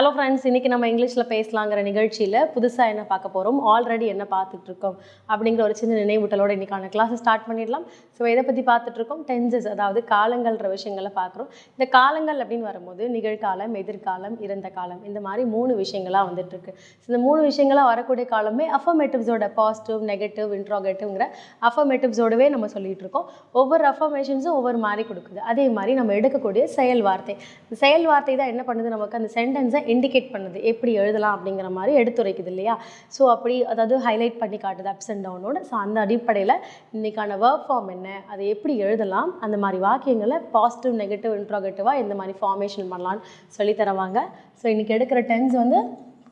Hello friends, இன்றைக்கி நம்ம இங்கிலீஷில் பேசலாங்கிற நிகழ்ச்சியில் புதுசாக என்ன பார்க்க போகிறோம், ஆல்ரெடி என்ன பார்த்துட்ருக்கோம் அப்படிங்கிற ஒரு சின்ன நினைவூட்டலோடு இன்றைக்கான கிளாஸை ஸ்டார்ட் பண்ணிடலாம். ஸோ எதை பற்றி பார்த்துட்ருக்கோம், டென்சஸ், அதாவது காலங்கள்ன்ற விஷயங்களை பார்க்குறோம். இந்த காலங்கள் அப்படின்னு வரும்போது நிகழ்காலம், எதிர்காலம், இறந்த காலம், இந்த மாதிரி 3 விஷயங்களாக வந்துட்டுருக்கு. ஸோ இந்த 3 விஷயங்களாக வரக்கூடிய காலமே அஃபர்மேட்டிவ்ஸோட பாசிட்டிவ், நெகட்டிவ், இன்ட்ராகேட்டிவ்ங்கிற அஃபர்மேட்டிவ்ஸோடவே நம்ம சொல்லிகிட்டு இருக்கோம். ஒவ்வொரு அஃபர்மேஷன்ஸும் ஒவ்வொரு மாதிரி கொடுக்குது. அதே மாதிரி நம்ம எடுக்கக்கூடிய செயல் வார்த்தை, செயல் வார்த்தை தான் என்ன பண்ணுது, நமக்கு அந்த சென்டென்ஸை இண்டிகேட் பண்ணுது, எப்படி எழுதலாம் அப்படிங்கிற மாதிரி எடுத்துரைக்குது இல்லையா. ஸோ அப்படி அதாவது ஹைலைட் பண்ணி காட்டுது அப்ஸ் அண்ட் டவுனோட. ஸோ அந்த அடிப்படையில் இன்றைக்கான வேர்ப் ஃபார்ம் என்ன, அதை எப்படி எழுதலாம், அந்த மாதிரி வாக்கியங்களை பாசிட்டிவ், நெகட்டிவ், இன்ட்ராகேட்டிவாக எந்த மாதிரி ஃபார்மேஷன் பண்ணலான்னு சொல்லி தருவாங்க. ஸோ இன்றைக்கி எடுக்கிற டென்ஸ் வந்து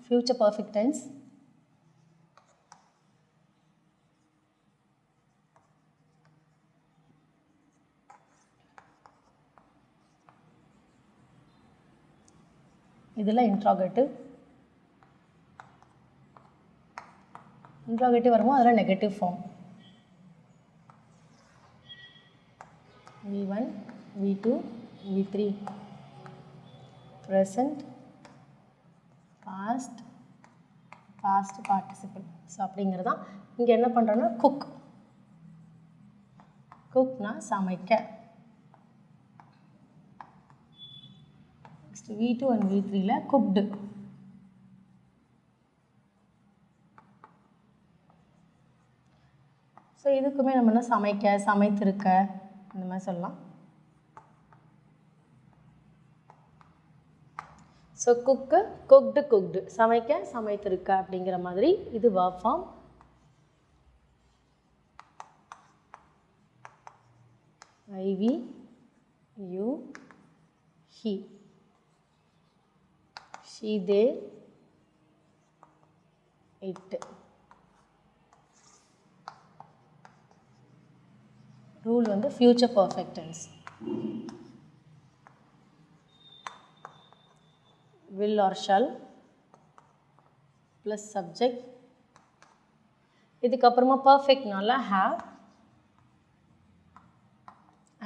ஃப்யூச்சர் பர்ஃபெக்ட் டென்ஸ். இதில் இன்ட்ராகேட்டிவ் வரும்போது அதில் negative form V1, V2, V3, present, past participle. So அப்படிங்கிறதான் இங்கே என்ன பண்ணுறோன்னா குக்னா சமைக்க. நெக்ஸ்ட் V2 and V3ல குக்டு. ஸோ இதுக்குமே நம்ம என்ன சமைக்க, சமைத்திருக்க, இந்த மாதிரி சொல்லலாம். ஸோ குக்டு சமைக்க, சமைத்திருக்க அப்படிங்கிற மாதிரி இது verb form. IV, you, he, she, they, it. Rule வந்து future perfect tense. will or shall plus subject. இதுக்கப்புறமா பர்ஃபெக்ட்னால have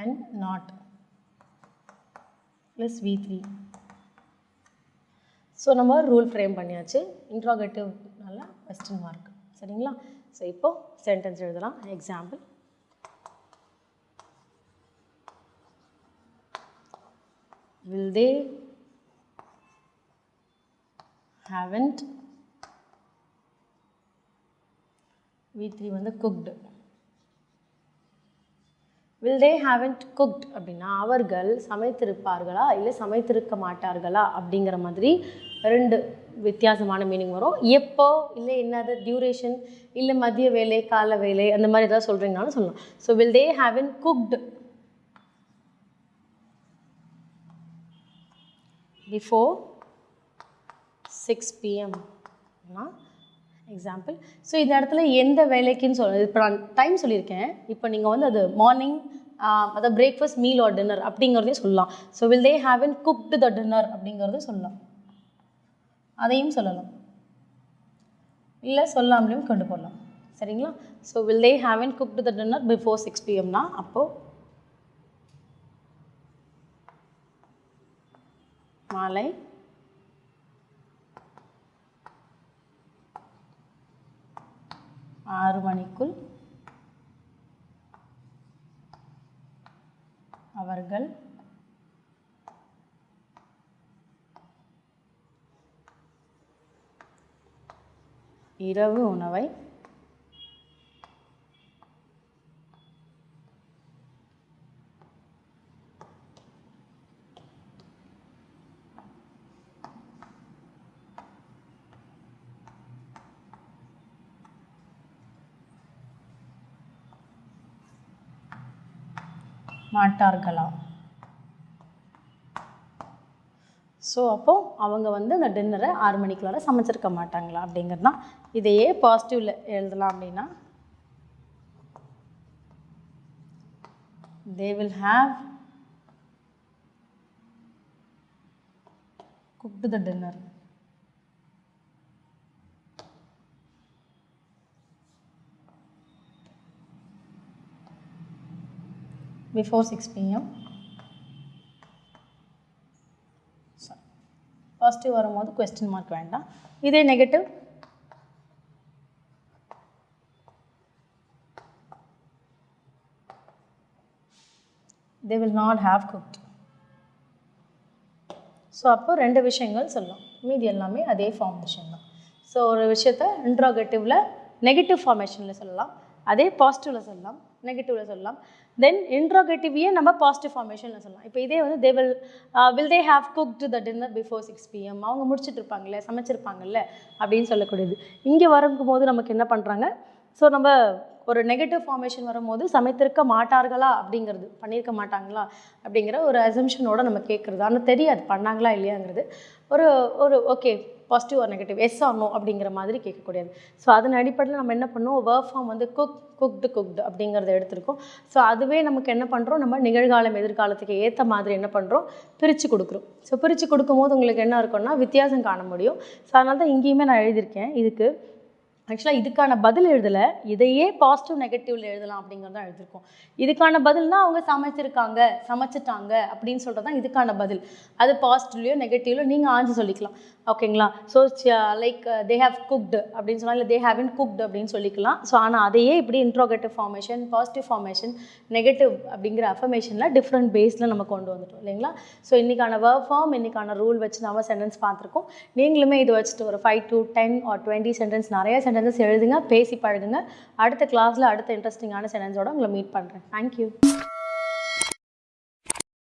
and not plus V3. So நம்ம ரூல் ஃப்ரேம் பண்ணியாச்சு. இன்ட்ராகேட்டிவ்னால கொஸ்டின் மார்க். சரிங்களா? ஸோ இப்போது சென்டென்ஸ் எழுதலாம். Example, will they, haven't, V3 வந்து cooked. will they haven't cooked அப்படின்னா அவர்கள் சமைத்திருப்பார்களா இல்லை சமைத்திருக்க மாட்டார்களா அப்படிங்கிற மாதிரி 2 வித்தியாசமான மீனிங் வரும். எப்போ, இல்லை என்னது டியூரேஷன், இல்லை மதிய வேலை, கால வேலை, அந்த மாதிரி ஏதாவது சொல்கிறீங்கனாலும் சொல்லலாம். So will they haven't cooked before 6 PM example. So இந்த இடத்துல எந்த வேலைக்குன்னு சொல்லுங்கள். இப்போ நான் டைம் சொல்லியிருக்கேன். இப்போ நீங்கள் வந்து அது மார்னிங், அதாவது பிரேக்ஃபாஸ்ட், மீல் ஆர் டின்னர் அப்படிங்கிறதையும் சொல்லலாம். So will they haven't cooked the dinner அப்படிங்கிறதையும் சொல்லலாம், அதையும் சொல்லலாம், இல்லை சொல்லாமலையும் கொண்டு போடலாம். சரிங்களா? So will they haven't cooked the dinner before 6 PM அப்போது மாலை 6 மணிக்குள் அவர்கள் இரவு உணவை மாட்டார்களா. ஸோ அப்போது அவங்க வந்து அந்த டின்னரை 6 மணிக்குள்ளார சமைச்சிருக்க மாட்டாங்களா அப்படிங்கிறது தான். இதையே பாசிட்டிவில் எழுதலாம் அப்படின்னா they will have cooked the dinner before 6 PM. Positive வரும்போது கொஸ்டின் மார்க் வேண்டாம். இதே negative they will not have cooked. So அப்போ ரெண்டு விஷயங்கள் சொல்லலாம், மீதி எல்லாமே அதே ஃபார்மேஷன் தான். ஸோ ஒரு விஷயத்தை இன்ட்ராகேட்டிவில் நெகட்டிவ் ஃபார்மேஷனில் சொல்லலாம், அதே பாசிட்டிவில் சொல்லலாம், நெகட்டிவில் சொல்லலாம். தென் இன்ட்ராகேட்டிவையே நம்ம பாசிட்டிவ் ஃபார்மேஷனில் சொல்லலாம். இப்போ இதே வந்து will they have cooked the dinner before 6 PM, அவங்க முடிச்சுட்டு இருப்பாங்கல்ல, சமைச்சிருப்பாங்கல்ல அப்படின்னு சொல்லக்கூடியது. இங்கே வரும்போது நமக்கு என்ன பண்ணுறாங்க, ஸோ நம்ம ஒரு நெகட்டிவ் ஃபார்மேஷன் வரும்போது சமைத்திருக்க மாட்டார்களா அப்படிங்கிறது, பண்ணியிருக்க மாட்டாங்களா அப்படிங்கிற ஒரு அசம்ஷனோட நம்ம கேட்குறது. ஆனால் தெரியாது பண்ணாங்களா இல்லையாங்கிறது. ஒரு ஒரு okay positive or negative, yes or no அப்படிங்கிற மாதிரி கேட்கக்கூடியது. ஸோ அதன் அடிப்படையில் நம்ம என்ன பண்ணுவோம், வேர்ப் ஃபார்ம் வந்து குக்டு அப்படிங்கிறத எடுத்திருக்கோம். ஸோ அதுவே நமக்கு என்ன பண்ணுறோம், நம்ம நிகழ்காலம் எதிர்காலத்துக்கு ஏற்ற மாதிரி என்ன பண்ணுறோம், பிரித்து கொடுக்குறோம். ஸோ பிரித்து கொடுக்கும்போது உங்களுக்கு என்ன இருக்கும்னா வித்தியாசம் காண முடியும். ஸோ அதனால தான் இங்கேயுமே நான் எழுதியிருக்கேன். இதுக்கு ஆக்சுவலாக இதுக்கான பதில் எழுதலை, இதையே பாசிட்டிவ் நெகட்டிவில் எழுதலாம் அப்படிங்கிறது தான் எழுதியிருக்கோம். இதுக்கான பதில்னா அவங்க சமைச்சிட்டாங்க அப்படின்னு சொல்கிறது தான் இதுக்கான பதில். அது பாசிட்டிவ்லையோ நெகட்டிவ்லையோ நீங்கள் ஆன்சர் சொல்லிக்கலாம், ஓகேங்களா. So like they have cooked அப்படின்னு சொன்னால், இல்லை தே ஹேவன் குக்டு அப்படின்னு சொல்லிக்கலாம். ஸோ ஆனால் அதையே இப்படி interrogative formation, positive formation, negative அப்படிங்கிற அஃபர்மேஷனில் டிஃப்ரெண்ட் பேஸில் நம்ம கொண்டு வந்துட்டோம் இல்லைங்களா. ஸோ இன்றைக்கான வேர்ப் ஃபார்ம், இன்றைக்கான ரூல் வச்சு நம்ம சென்டென்ஸ் பார்த்துருக்கோம். நீங்களுமே இது வச்சுட்டு ஒரு 5 to 10 or 20 சென்டென்ஸ், நிறைய சென்டென்சஸ் எழுதுங்க, பேசி பழகுங்க. அடுத்த கிளாஸில் அடுத்த இன்ட்ரெஸ்டிங்கான சென்டென்ஸோட உங்களை மீட் பண்ணுறேன். தேங்க்யூ.